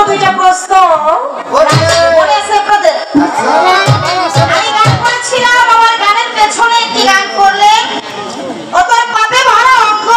দুইটা প্রশ্ন মনে আছে আপনাদের? আমি গান করেছিলাম, আমার গানের পেছনে একটি গান করলেন, ও তোর পাপে ভরা অঙ্গ,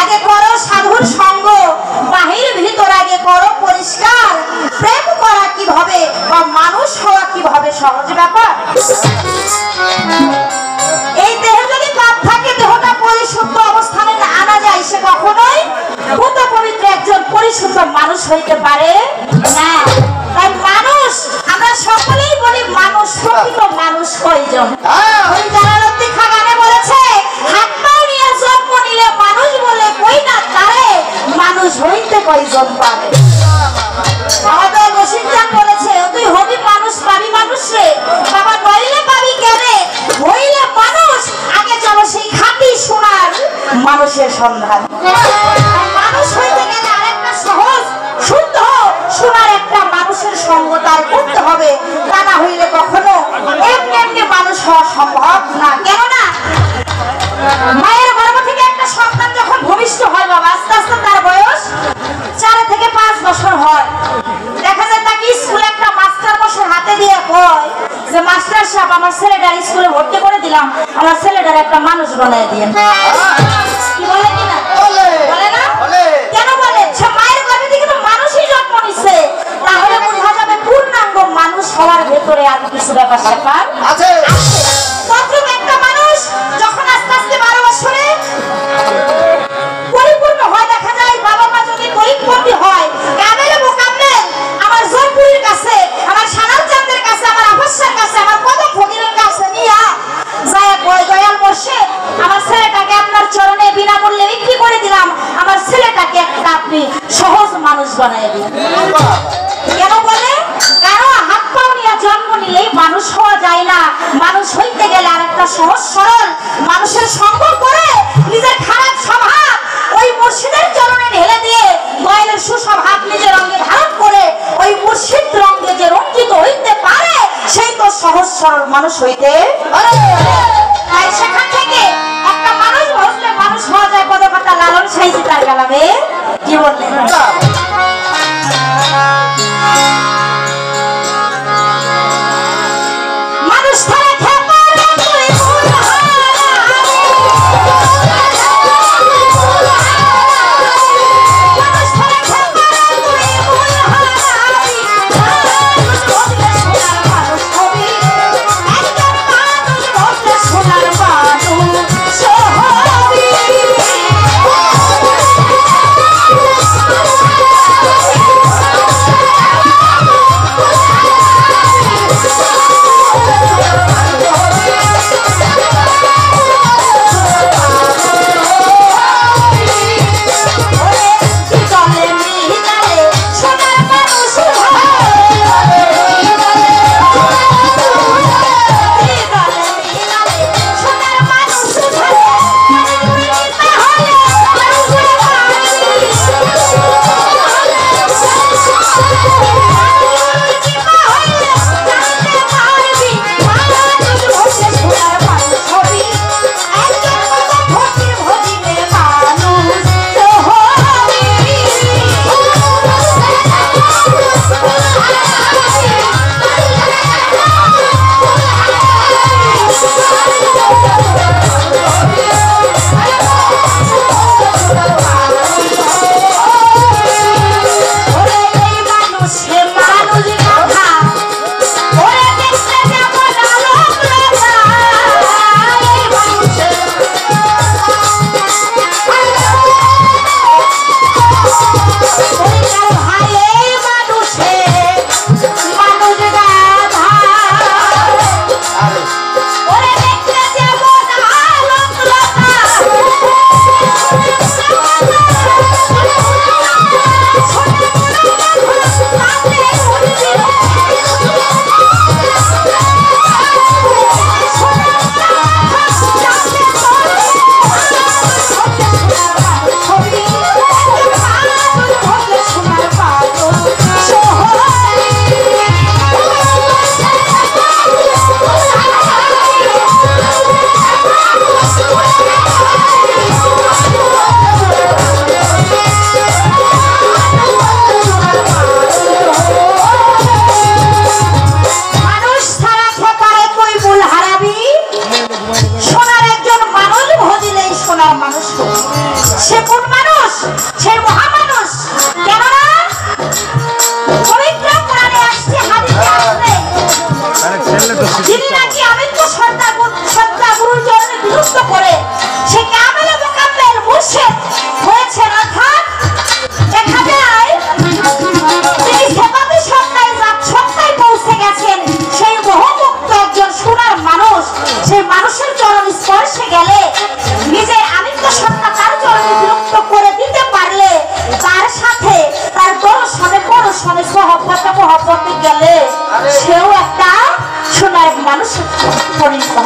আগে করো সাধুর সঙ্গ, বাহির ভিতর আগে করো পরিষ্কার, প্রেম করা কিভাবে বা মানুষ হওয়া কিভাবে সহজ ব্যাপার। এই দেহে যদি পাপ থাকে, দেহটা পরিশুদ্ধ অবস্থানে আনা যায়, সে কখনোই পূত পবিত্র একজন পরিশুদ্ধ মানুষ হইতে পারে না। তাই মানুষ, আমরা সকলেই বলি মানুষ, প্রকৃত মানুষ কয়জন? ওই জালালউদ্দিন খান গানে বলেছে, হাত পা নিয়ে জন্ম নিলে মানুষ বলে কই না তারে, মানুষ হইতে কয়জন পারে? আমাদের বসিরজান বলেছে, তুই হবি মানুষ, পাবি মানুষ রে বাবা, নইলে পাবি কেনে, হইলে মানুষ আগে চলো সেই খাঁটি সোনার মানুষের সন্ধান। মানুষ হইতে গেলে আরেকটা সহজ শুদ্ধ সোনার একটা মানুষের সঙ্গ তার করতে হবে, তা না হইলে কখনো এমনি এমনি মানুষ হওয়া সম্ভব না। কেননা মায়ের গর্ভ থেকে একটা সন্তান যখন ভূমিষ্ঠ হয় বাবা, আস্তে আস্তে তার বয়স 4 থেকে 5 বছর হয়। দেখা যায় তাকে স্কুলে একটা মাস্টার মশাই হাতে দিয়ে কয় যে মাস্টার সাহেব, আমার ছেলেটার স্কুলে ভর্তি করে দিলাম, আমার ছেলেটার একটা মানুষ বানিয়ে দিয়েন। কি বলে কিনা? বলে না? কেন বলে? সে মায়ের গর্ভে থেকে তো মানুষই জন্ম নিচ্ছে, তাহলে বোঝা যাবে পূর্ণাঙ্গ মানুষ হওয়ার ভেতরে আর কিছু ব্যাপার স্যাপার আছে। প্রথম একটা মানুষ যখন আস্তে আস্তে 12 বছরে পরিপূর্ণ হয়, দেখা যায় বাবা মা যদি গরিবপন্থী হয়, কামেলে মোকাম্মেল আমার জয়পুরীর কাছে, আমার সানাল চাঁদের কাছে, আমার আফসার কাছে, আমার কদম ফকিরের কাছে নিয়া যায় কয়, দয়াল মোর্শেদ, আমার ছেলেটাকে আপনার চরণে বিনামূল্যে বিক্রি করে দিলাম, আমার ছেলেটাকে একটা আপনি সহজ মানুষ বানিয়ে দিন। কেন বলে? কারণ হাত পাও নিয়ে জন্ম নিলেই মানুষ হওয়া যায় না। মানুষ হইতে গেলে আর একটা সহজ সরল মানুষের সঙ্গ করে নিজের খারাপ স্বভাব ওই মুর্শিদের চরণে ঢেলে দিয়ে দয়ালের সুস্বভাব নিজের অঙ্গে ধারণ করে ওই মুর্শিদ রঙে যে রঞ্জিত হইতে পারে, সেই তো সহজ সরল মানুষ হইতে পারে। তাই সেখান থেকে একটা মানুষ বসলে মানুষ হওয়া যায়। পদকথা লালন সাইজি তার কালামে কি বললেন? মানুষ ধরে খেপারে তুই সোনার মানুষ হবি।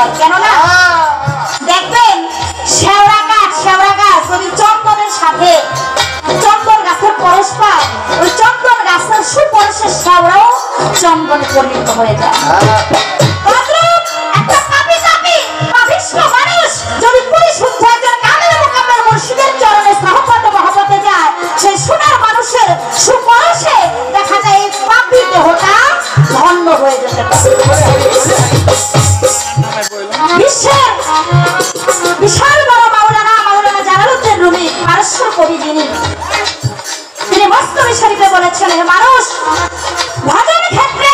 হয়, কেননা দেখবেন শেওড়া গাছ যদি চন্দনের সাথে চন্দন গাছের পরশ পায়, ওই চন্দন গাছের সুপরশের শেওড়াও চন্দনে পরিণত হয়ে যায়। একটা পাপিষ্ঠ মানুষ যদি পরিশুদ্ধ একজন কামেল মুকাম্মেল মুর্শিদের চরণে সাহবত মহব্বতে যায়, সেই সোনার মানুষের সুপরশে দেখা যায় এই পাপী দেহটা ধন্য হয়ে যেতে পারে। বিশ্বের বিশাল বড় মাওলানা জালালউদ্দিন রুমি পারস্য কবি যিনি মস্তবী শরীফে বলেছেন, হে মানুষ, ভজন ক্ষেত্রে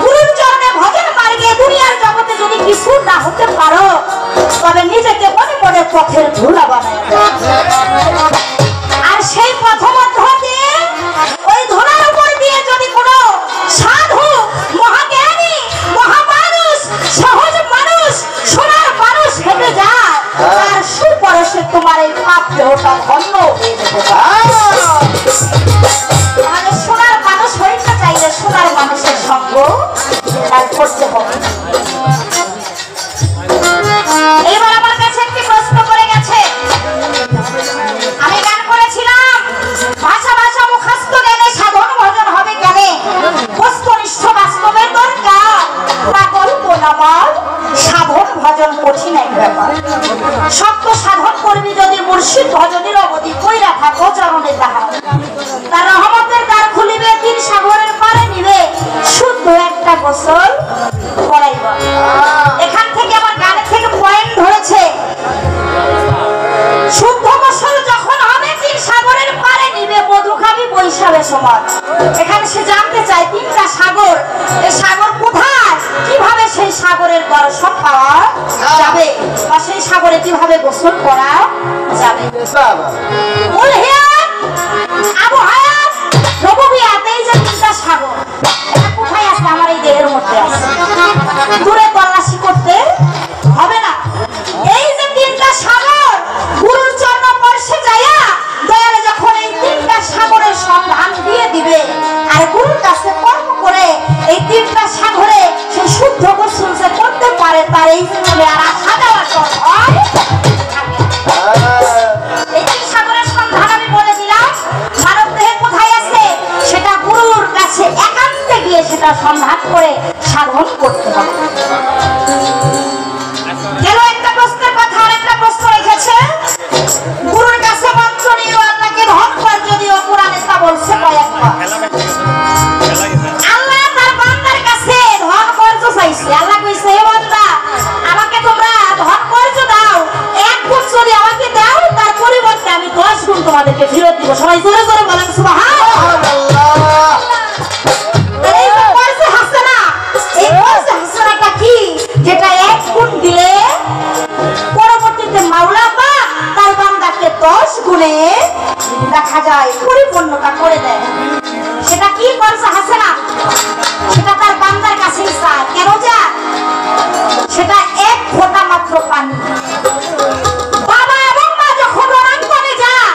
গুরুর চরণে ভজন মার্গে দুনিয়ার জগতে যদি কিছু না হতে পারো, তবে নিজেকে মনে মনে পথের ধুলা বানায়। আর সেই পথ মধ্য দিয়ে ওই ধুলার উপর দিয়ে যদি কোনো সাধু, মহাজ্ঞানী, মহামানুষ, সহজ মানুষ, সোনার মানুষ হেঁটে যায়, তার সুপরশে তোমার এই পাপ দেহটা ধন্য হয়ে যেতে পারে। তাহলে সোনার মানুষ হইতে চাইলে সোনার মানুষের সঙ্গ তার করতে হবে। এইবার আমার কাছে একটি প্রশ্ন করে গেছে, আমি গান করেছিলাম ভাষা মুখস্থ জ্ঞানে সাধন ভজন হবে কেন, বস্তুনিষ্ঠ বাস্তবের দরকার, পাগল কোনামার সাধন ভজন কঠিন এক ব্যাপার। সত্য সাধন করবি যদি মুর্শিদ ভজনের অবধি কইরা থাকো চরণে তাহা, তার রহমতের দ্বার খুলিবে, তিন সাগরের পারে নিবে, শুদ্ধ একটা গোসল করাইব। এখান থেকে আমার গানের থেকে পয়েন্ট ধরেছে, শুদ্ধ গোসল যখন হবে তিন সাগরের পারে নিবে, মধু খাবি বৈশাখের সময়। এখানে সে জানতে চায় তিনটা সাগর, এই সাগর কোথায়, কিভাবে সেই সাগরের দর্শন পাওয়া যাবে, বা সেই সাগরে কিভাবে গোসল করা যাবে। মূল হিয়াত, আবু হায়াত, নবুবিয়াত, এই যে তিনটা সাগর, এটা কোথায় আছে? আমার এই দেহের মধ্যে আছে। দূরে তল্লাশি করতে হবে না। এই যে তিনটা সাগর, গুরুর চরণ স্পর্শে যায়া দয়ালে যখন এই তিনটা সাগরের সন্ধান দিয়ে দিবে, আর গুরুর কাছে কর্ম করে এই তিনটা সাগরে সে শুদ্ধ গোসল যে করতে পারে, তার এই জীবনে আর আশা দেওয়ার হয়। এই তিন সাগরের সন্ধান আমি বলে দিলাম, মানব দেহে কোথায় আছে সেটা গুরুর কাছে একান্তে গিয়ে সেটা সন্ধান করে সাধন করতে হবে। গেল একটা প্রশ্নের কথা, আর একটা প্রশ্ন রেখেছে, গুরুর কাছে মন্ত্র নিয়ে আল্লাহকে ধন কর, যদিও কোরআনে তা বলছে কয়েকবার। আল্লাহ তার বান্দার কাছে ধন কর্জ চাইছে। আল্লাহ কইছে, হে বান্দা, আমাকে তোমরা ধন কর্জ দাও, এক গুণ যদি আমাকে দাও, তার পরিবর্তে আমি 10 গুণ তোমাদেরকে ফেরত দিব। সবাই জোরে জোরে বলেন সুবহানাল্লাহ। এই কর্জ হাসানা, এই কর্জ হাসানাটা কি, যেটা এক গুণ দিলে পরবর্তীতে মাওলা পাক তার বান্দাকে 10 গুণে দেখা যায় পরিপূর্ণতা করে দেয়। সেটা কি কর্জ হাসানা, সেটা তার বান্দার কাছেই চায়। কেন যায়? সেটা এক ফোঁটা মাত্র পানি। বাবা এবং মা যখন রণাঙ্গনে যায়,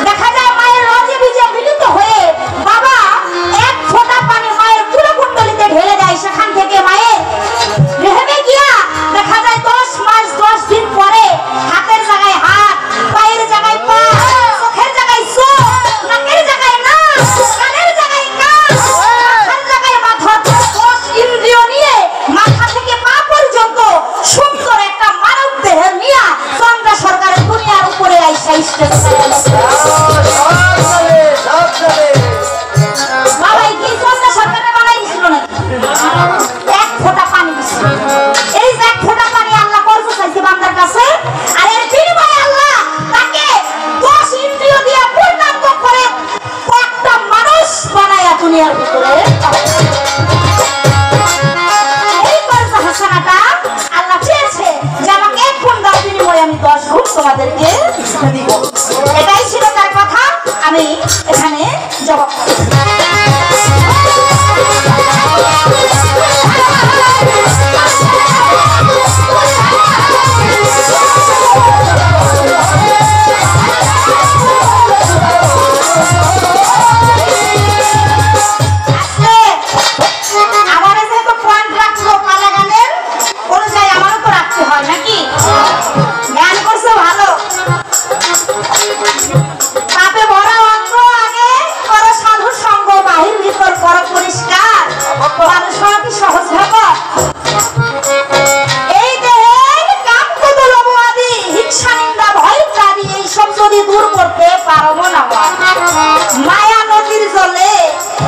দেখা যায় মায়ের রজে বীজে মিলিত হয়ে বাবা এক ফোঁটা পানি মায়ের কুলকুণ্ডলিতে ঢেলে দেয়। সেখান থেকে মায়ের রেহেমে গিয়া দেখা যায় 10 মাস 10 দিন পরে হাতের জায়গায় হাত, পায়ের জায়গায় পা, চোখের জায়গায় চোখ, নাকের জায়গায় নাক, কানের জায়গায় কান, মাথার জায়গায় মাথা, 10 ইন্দ্রিয় নিয়ে মাথা থেকে পা পর্যন্ত সুন্দর একটা মানব দেহের নিয়ে চন্দ্র সরকারের দুনিয়ার উপরে আইসা স্টেজ বাবাই কি চন্দ্র সরকারে বানাই দিছিল নাকি? এক ফোঁটা পানি দিছিল। এই যে এক ফোঁটা পানি আল্লাহ কর্জ চাইছে বান্দার কাছে, আর এর বিনিময়ে আল্লাহ তাকে 10 ইন্দ্রিয় দিয়ে পূর্ণাঙ্গ করে একটা মানুষ বানায়া দুনিয়ার ভিতরে। এই কর্জ হাসানাটা আল্লাহ চেয়েছে যে আমাকে এক গুণ দাও, বিনিময়ে আমি 10 গুণ তোমাদেরকে দিব। এটাই ছিল তার কথা, আমি এখানে জবাব করি। আমার যেহেতু পয়েন্ট রাখলো পালা গানের অনুযায়ী, আমারও তো রাখতে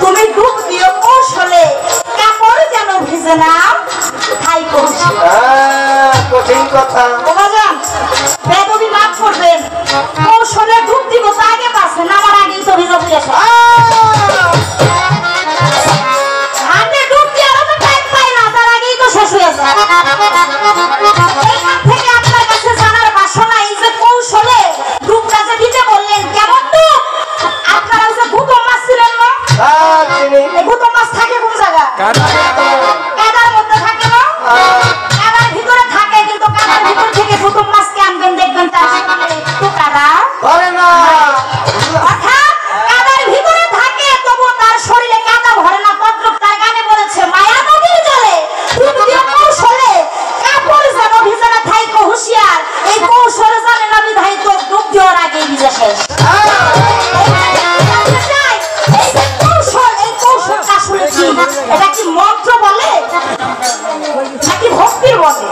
তুমি ডুব দিও কৌশলে কাপড় যেন ভিজে না তাই কৌশল। কঠিন কথা। বাবাজান বেদবি মাফ করবেন, কৌশলে ডুব দিব তা আগে পাচ্ছে না, আমার আগেই তো ভিজা হয়ে গেছে। আগে ডুব দিয়ে আরো তো টাইম পাই না, তার আগেই তো শেষ হয়ে যায়। এইখান থেকে আপনার কাছে জানার বাসনা, এই যে কৌশলে ডুবটা যে দিতে বললেন কেমন ডুব? আপনারা যে ভূত মাছ ছিলেন না, এই ভূত মাছ থাকে কোন জায়গা? কাদার মধ্যে থাকে না? কাদার ভিতরে থাকে, কিন্তু কাদার ভিতর থেকে ভূত মাছকে আনবেন দেখবেন তার সামনে একটু কাদা ধরে না। অর্থাৎ কাদার ভিতরে থাকে তবু তার শরীরে কাদা ভরে না। পত্রক তার গানে বলেছে মায়া নদীর জলে ডুব দিও কৌশলে কাপড় যেন ভিজে না থাইকো হুঁশিয়ার। এই কৌশল জানে না বিধায় তো ডুব দেওয়ার আগেই ভিজে শেষ। এটা কি মন্ত্র বলে নাকি ভক্তির বলে?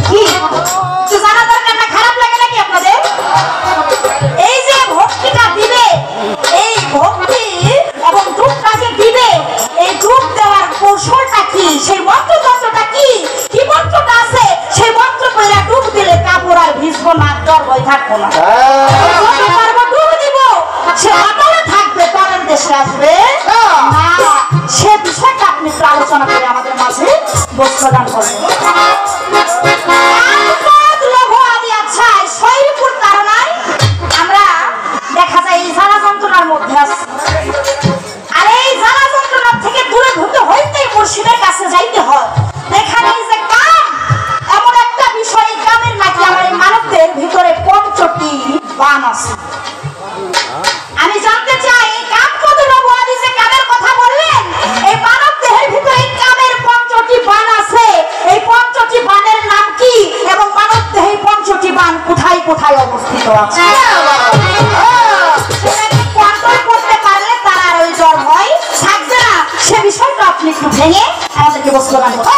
কি জানা দরকার না? খারাপ লাগে নাকি আপনাদের? এই যে ভক্তিটা দিবে, এই ভক্তি এবং ডুবটা যে দিবে, এই ডুব দেওয়ার কৌশলটা কি? সেই মন্ত্রতন্ত্রটা কি? কি মন্ত্রটা আছে? সেই মন্ত্র কইরা ডুব দিলে কাপড় আর ভিজবো না, ডর ভয় থাকবো না। যত পারবো ডুব দিব, সে অটলে থাকবে, পরের দেশে আসবে না। সে বিষয়টা আপনি একটু আলোচনা করে আমাদের মাঝে প্রদান করবেন। আচ্ছা, শৈলপুর কারণায় আমরা দেখা যায় এই জ্বালা যন্ত্রণার মধ্যে আছি, আর এই জ্বালা যন্ত্রণার থেকে দূরে ধরতে হইতেই মুর্শিদের কাছে যাইতে হয়। এখানে যে কাম এমন একটা বিষয়, এই কামের নাকি আমার এই মানবদের ভিতরে ৫টি বান আছে। আমি জানতে চাই এই কাম কতটা বলি যে কামের কথা বললেন, এই মানব দেহের ভিতরে এই কামের ৫টি বান আছে। এই ৫টি বানের নাম কি এবং মানব দেহে ৫টি বান কোথায় কোথায় অবস্থিত আছে? সেটাকে কন্ট্রোল করতে পারলে তার আর ওই জ্বর ভয় থাকবে না। সে বিষয়টা আপনি একটু ভেঙে আমাদেরকে বস্তু দান করুন।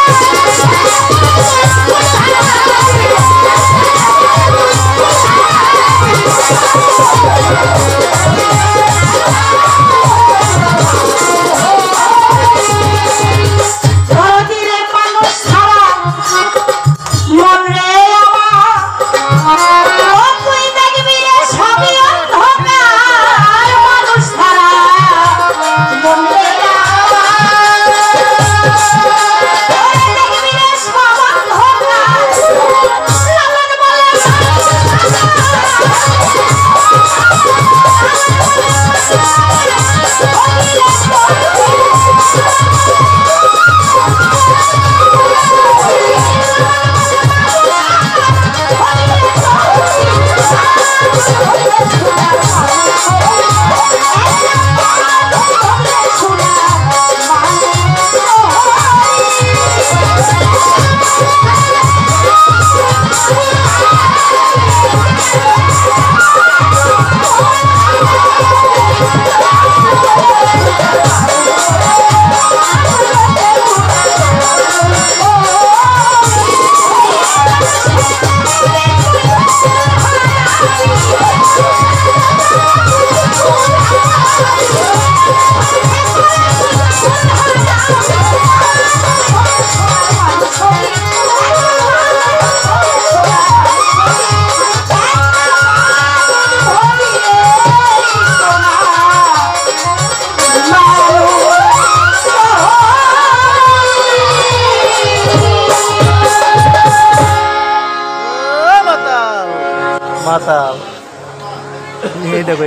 মাতাল। এই দেখো